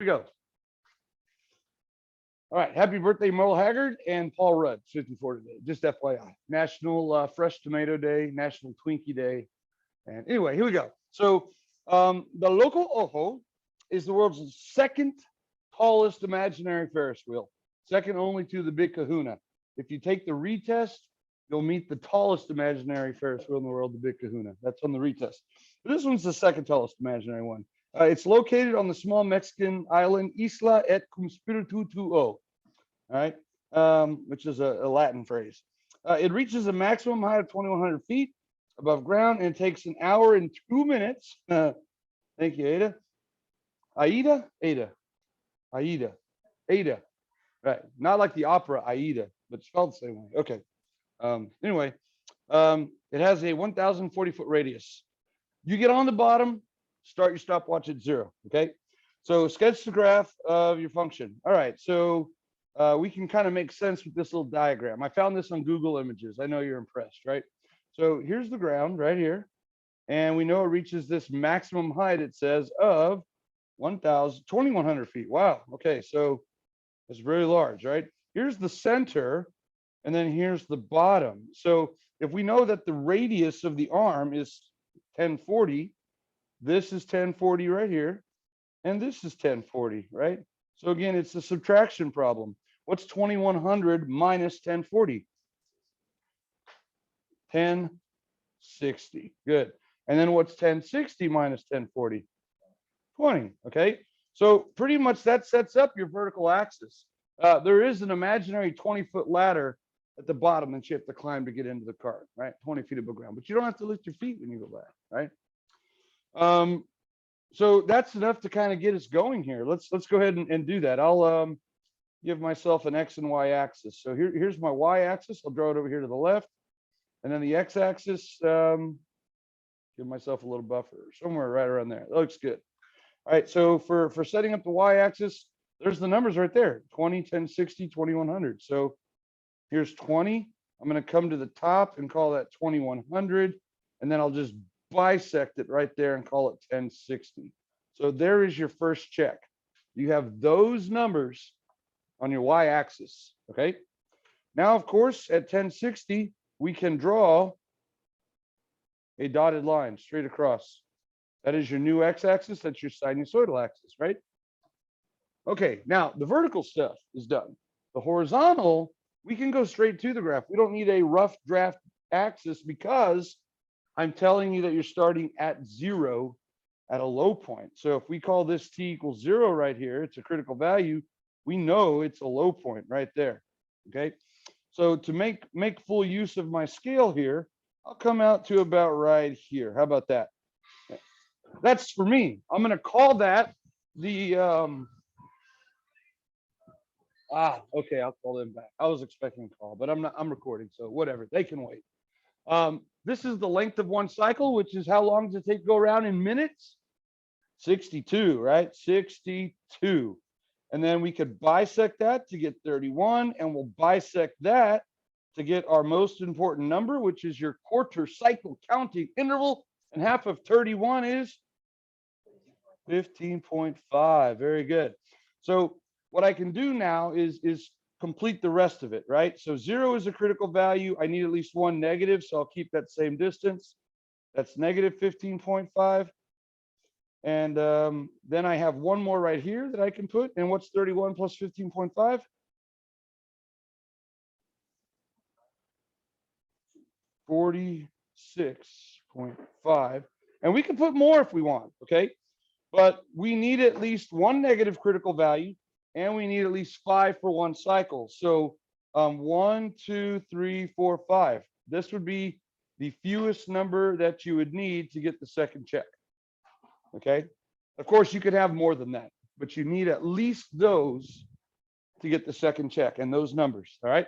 we go. All right, happy birthday, Merle Haggard and Paul Rudd, 54 today. Just FYI, National Fresh Tomato Day, National Twinkie Day. And anyway, here we go. So the Loco Ojo is the world's second tallest imaginary Ferris wheel, second only to the Big Kahuna. If you take the retest, you'll meet the tallest imaginary Ferris wheel in the world, the Big Kahuna. That's on the retest. But this one's the second tallest imaginary one. It's located on the small Mexican island Isla et cum spiritu tuo, all right, which is a Latin phrase. It reaches a maximum height of 2,100 feet above ground, and it takes an hour and 2 minutes. Thank you, Ada. Aida. Right, not like the opera Aida, but spelled the same way. Okay. Anyway, it has a 1,040-foot radius. You get on the bottom, start your stopwatch at 0. Okay. So sketch the graph of your function. All right. So we can kind of make sense with this little diagram. I found this on Google Images. I know you're impressed, right? So here's the ground right here. And we know it reaches this maximum height, it says, of 2,100 feet. Wow. Okay. So it's very large, right? Here's the center, and then here's the bottom. So if we know that the radius of the arm is 1040, this is 1040 right here, and this is 1040, right? So again, it's a subtraction problem. What's 2,100 minus 1040? 1060. Good. And then what's 1060 minus 1040? 20. Okay. So pretty much that sets up your vertical axis. There is an imaginary 20-foot ladder at the bottom that you have to climb to get into the cart, right? 20 feet above ground, but you don't have to lift your feet when you go back, right? So that's enough to kind of get us going here. Let's go ahead and do that. I'll give myself an X and Y axis. So here's my Y axis. I'll draw it over here to the left, and then the X axis. Give myself a little buffer somewhere right around there. That looks good. All right. So for setting up the Y axis, there's the numbers right there: 20, 1060, 2100. So here's 20. I'm going to come to the top and call that 2100, and then I'll just bisect it right there and call it 1060. So there is your first check. You have those numbers on your y-axis. Okay. Now, of course, at 1060, we can draw a dotted line straight across. That is your new x-axis. That's your sinusoidal axis, right? Okay. Now the vertical stuff is done. The horizontal, we can go straight to the graph. We don't need a rough draft axis because I'm telling you that you're starting at 0 at a low point. So if we call this t equals 0 right here, it's a critical value. We know it's a low point right there. Okay. So to make full use of my scale here, I'll come out to about right here. How about that? That's for me. I'm going to call that the okay, I'll call them back. I was expecting a call, but I'm recording, so whatever. They can wait. This is the length of one cycle, which is how long does it take to go around in minutes? 62, right? 62. And then we could bisect that to get 31, and we'll bisect that to get our most important number, which is your quarter cycle counting interval. And half of 31 is 15.5. Very good. So what I can do now is complete the rest of it, right? So 0 is a critical value. I need at least one negative, so I'll keep that same distance. That's negative 15.5. And then I have one more right here that I can put. And what's 31 plus 15.5? 46.5. And we can put more if we want, okay? But we need at least one negative critical value, and we need at least 5 for one cycle. So 1, 2, 3, 4, 5. This would be the fewest number that you would need to get the second check. Okay. Of course, you could have more than that, but you need at least those to get the second check and those numbers. All right.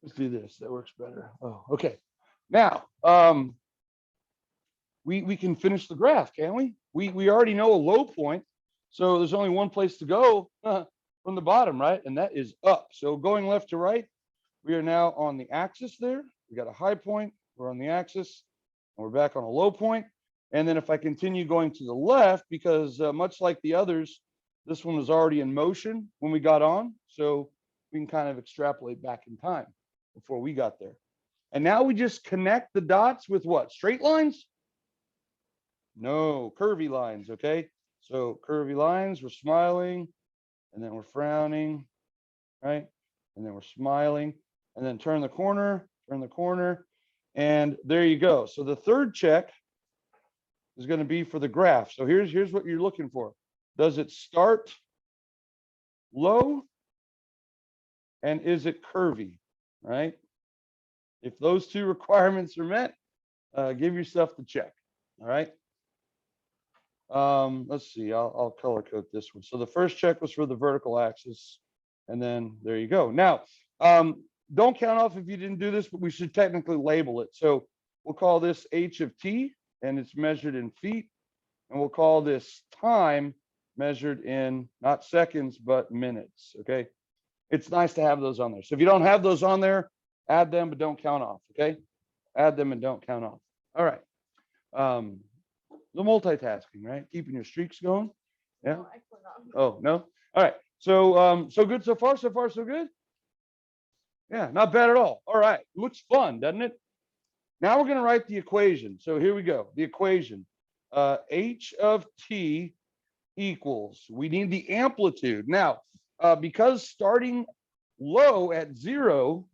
Let's do this. That works better. Oh, okay. Now, we can finish the graph, can't we? We already know a low point. So there's only one place to go from the bottom, right? And that is up. So going left to right, we are now on the axis there. We got a high point. We're on the axis, and we're back on a low point. And then if I continue going to the left, because much like the others, This one was already in motion when we got on, so we can kind of extrapolate back in time before we got there. And now we just connect the dots with what? Straight lines? No, curvy lines, okay? So curvy lines, we're smiling, and then we're frowning, right? And then we're smiling, and then turn the corner, and there you go. So the third check is going to be for the graph. So here's what you're looking for. Does it start low? And is it curvy, right? If those two requirements are met, give yourself the check, all right? Let's see, I'll color code this one. So the first check was for the vertical axis, and then there you go. Now, don't count off if you didn't do this, but we should technically label it. So we'll call this H of T, and it's measured in feet, and we'll call this time measured in not seconds, but minutes, okay? It's nice to have those on there. So if you don't have those on there, add them, but don't count off, okay? Add them and don't count off. All right. The multitasking, right? Keeping your streaks going. Yeah. Oh, no. All right. So, so good so far. So far, so good. Yeah, not bad at all. All right. Looks fun, doesn't it? Now we're going to write the equation. So here we go. The equation. H of T equals, we need the amplitude. Now, because starting low at 0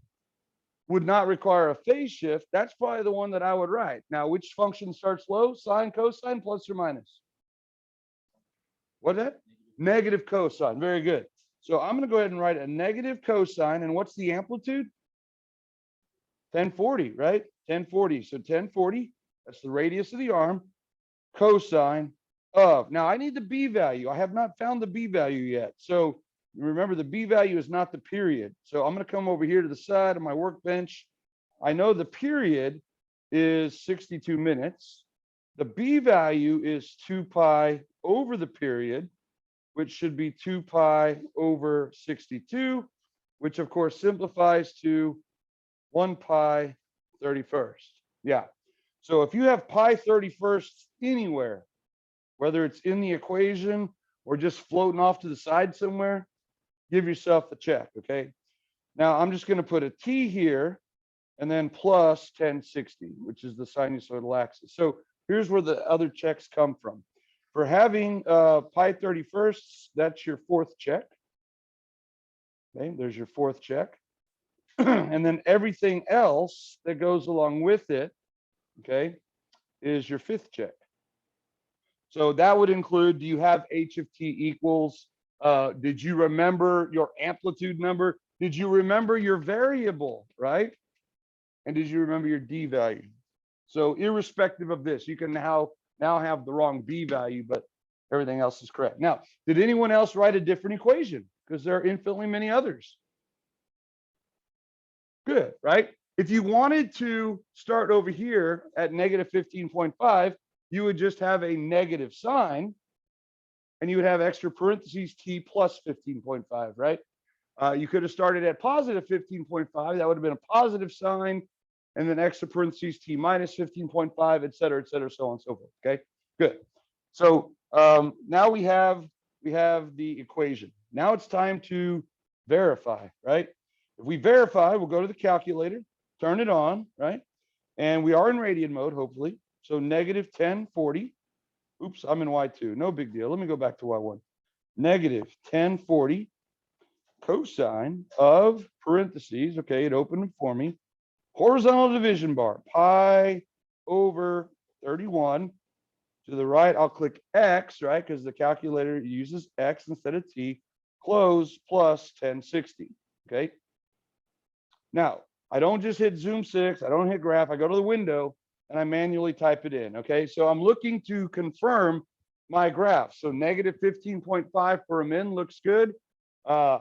would not require a phase shift, that's probably the one that I would write. Now, which function starts low? Sine, cosine, plus or minus? What's that? Negative cosine. Very good. So I'm going to go ahead and write a negative cosine. And what's the amplitude? 1040, right? 1040. So 1040, that's the radius of the arm. Cosine of. Now, I need the B value. I have not found the B value yet. So remember, the B value is not the period. So I'm going to come over here to the side of my workbench. I know the period is 62 minutes. The B value is 2 pi over the period, which should be 2 pi over 62, which of course simplifies to 1 pi 31st. Yeah. So if you have pi 31st anywhere, whether it's in the equation or just floating off to the side somewhere, give yourself a check, okay? Now I'm just going to put a T here and then plus 1060, which is the sinusoidal axis. So here's where the other checks come from. For having pi 31st, that's your fourth check. Okay, there's your fourth check. And then everything else that goes along with it, okay, is your fifth check. So that would include, do you have H of T equals? Did you remember your amplitude number? Did you remember your variable, right? And did you remember your D value? So irrespective of this, you can now have the wrong B value, but everything else is correct. Now, did anyone else write a different equation? Because there are infinitely many others. Good, right? If you wanted to start over here at negative 15.5, you would just have a negative sign, and you would have extra parentheses T plus 15.5, right? You could have started at positive 15.5. That would have been a positive sign, and then extra parentheses T minus 15.5, et cetera, so on and so forth. Okay, good. So now we have the equation. Now it's time to verify, right? If we verify, we'll go to the calculator, turn it on, right? And we are in radian mode, hopefully. So negative 1040. Oops, I'm in Y2. No big deal. Let me go back to Y1. Negative 1040 cosine of parentheses. Okay, it opened for me. Horizontal division bar, pi over 31. To the right, I'll click X, right? Because the calculator uses X instead of T. Close plus 1060. Okay. Now, I don't just hit Zoom 6. I don't hit graph. I go to the window and I manually type it in. Okay. So I'm looking to confirm my graph. So negative 15.5 for a min looks good. I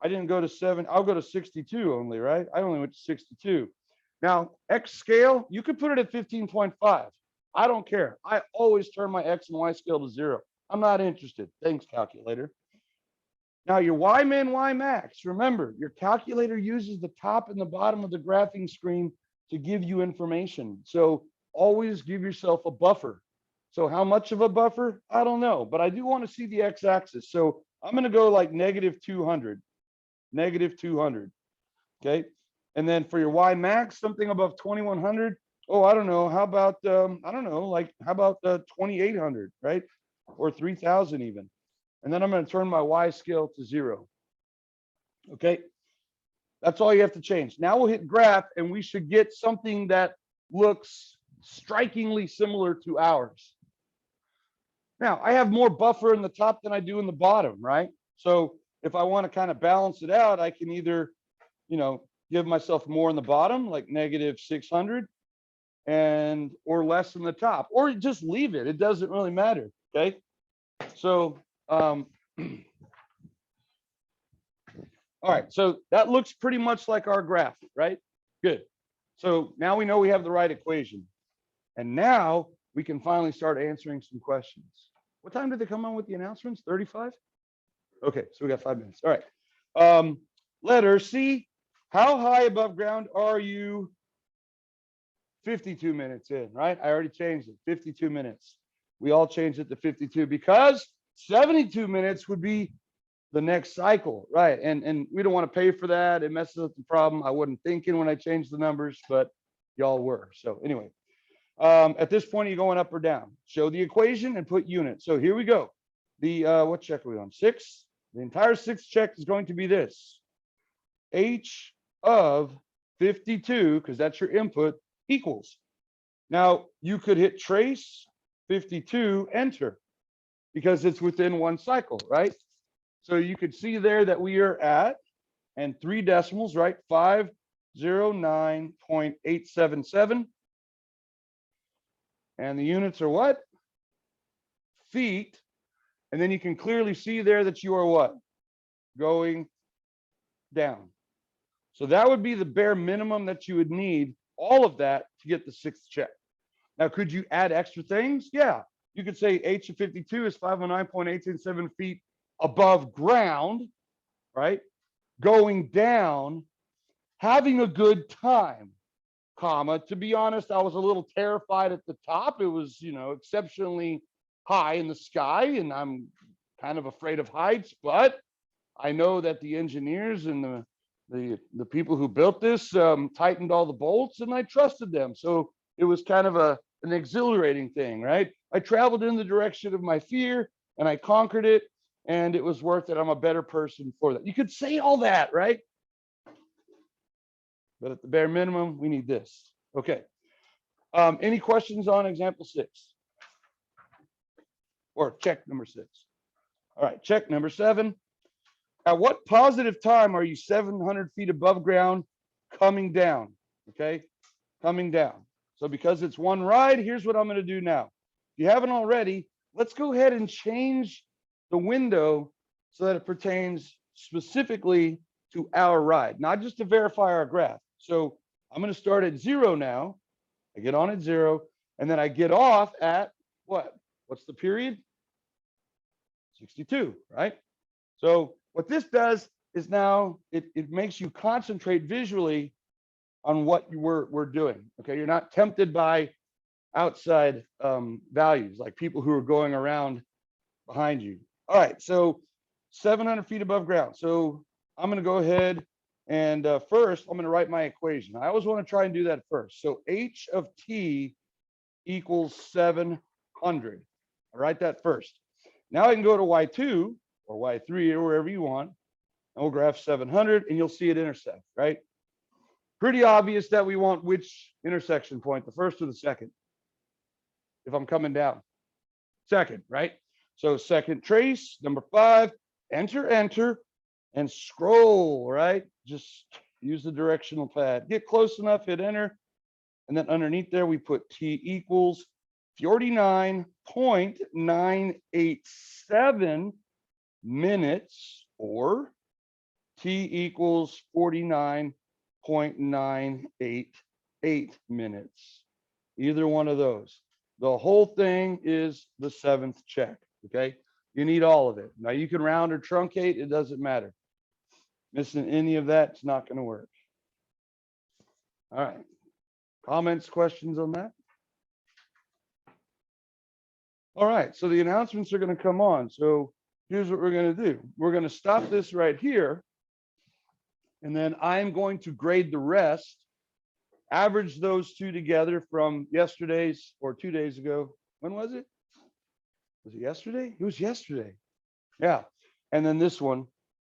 didn't go to 7. I'll go to 62 only, right? I only went to 62. Now, X scale, you could put it at 15.5. I don't care. I always turn my X and Y scale to 0. I'm not interested. Thanks, calculator. Now, your Y min, Y max, remember, your calculator uses the top and the bottom of the graphing screen to give you information. So always give yourself a buffer. So how much of a buffer? I don't know, but I do want to see the x-axis. So I'm going to go like negative 200, negative 200. Okay. And then for your y max, something above 2100. Oh, I don't know. How about, I don't know, like, how about 2800, right? Or 3000 even. And then I'm going to turn my y scale to 0. Okay. That's all you have to change. Now we'll hit graph and we should get something that looks strikingly similar to ours. Now I have more buffer in the top than I do in the bottom, right? So if I want to kind of balance it out, I can either, you know, give myself more in the bottom, like negative 600, and or less in the top, or just leave it. It doesn't really matter. Okay. So all right, so that looks pretty much like our graph, right? Good. So now we know we have the right equation. And now we can finally start answering some questions. What time did they come on with the announcements? 35? Okay, so we got 5 minutes. All right. Letter C, how high above ground are you? 52 minutes in, right? I already changed it, 52 minutes. We all changed it to 52 because 72 minutes would be the next cycle, right? And we don't want to pay for that. It messes up the problem. I wasn't thinking when I changed the numbers, but y'all were. So anyway, at this point, are you going up or down? Show the equation and put units. So here we go. The what check are we on? 6. The entire 6th check is going to be this. H of 52, because that's your input, equals. Now you could hit trace 52, enter, because it's within one cycle, right? So you could see there that we are at, and 3 decimals, right? 509.877. And the units are what? Feet. And then you can clearly see there that you are what? Going down. So that would be the bare minimum that you would need, all of that, to get the 6th check. Now, could you add extra things? Yeah. You could say H of 52 is 509.877 feet above ground, right? Going down, having a good time, comma. To be honest, I was a little terrified at the top. It was, you know, exceptionally high in the sky, and I'm kind of afraid of heights, but I know that the engineers and the people who built this tightened all the bolts, and I trusted them. So it was kind of an exhilarating thing, right? I traveled in the direction of my fear and I conquered it, and it was worth it. I'm a better person for that. You could say all that, right? But at the bare minimum, we need this. Okay. Any questions on example 6? Or check number 6? All right, check number 7. At what positive time are you 700 feet above ground coming down? Okay, coming down. So because it's one ride, here's what I'm going to do now. If you haven't already, let's go ahead and change the window so that it pertains specifically to our ride, not just to verify our graph. So I'm going to start at 0 now. I get on at 0, and then I get off at what? What's the period? 62, right? So what this does is now it makes you concentrate visually on what we're doing. Okay, you're not tempted by outside values like people who are going around behind you. All right, so 700 feet above ground. So I'm going to go ahead and first I'm going to write my equation. I always want to try and do that first. So H of T equals 700. I'll write that first. Now I can go to Y2 or Y3 or wherever you want, and we'll graph 700 and you'll see it intersect, right? Pretty obvious that we want which intersection point, the first or the second, if I'm coming down. Second, right? So second trace, number 5, enter, enter, and scroll, right? Just use the directional pad. Get close enough, hit enter, and then underneath there we put T equals 49.987 minutes, or T equals 49.988 minutes. Either one of those. The whole thing is the 7th check, okay? You need all of it. Now you can round or truncate, it doesn't matter. Missing any of that, it's not going to work. All right. Comments, questions on that? All right, so the announcements are going to come on. So here's what we're going to do. We're going to stop this right here. And then I'm going to grade the rest, average those two together from yesterday's or 2 days ago. When was it? Was it yesterday? It was yesterday. Yeah. And then this one.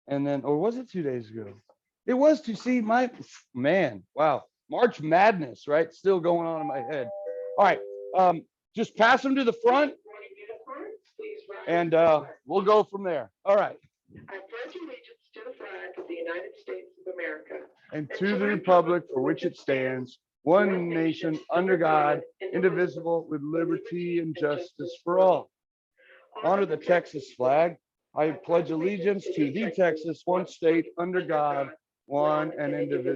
And then, or was it 2 days ago? It was to see my man. Wow. March Madness, right? Still going on in my head. All right. Just pass them to the front and we'll go from there. All right. I pledge allegiance to the flag of the United States of America And to the republic for which it stands, one nation under God, indivisible, with liberty and justice for all. Honor the Texas flag. I pledge allegiance to the Texas, one state under God, one and indivisible.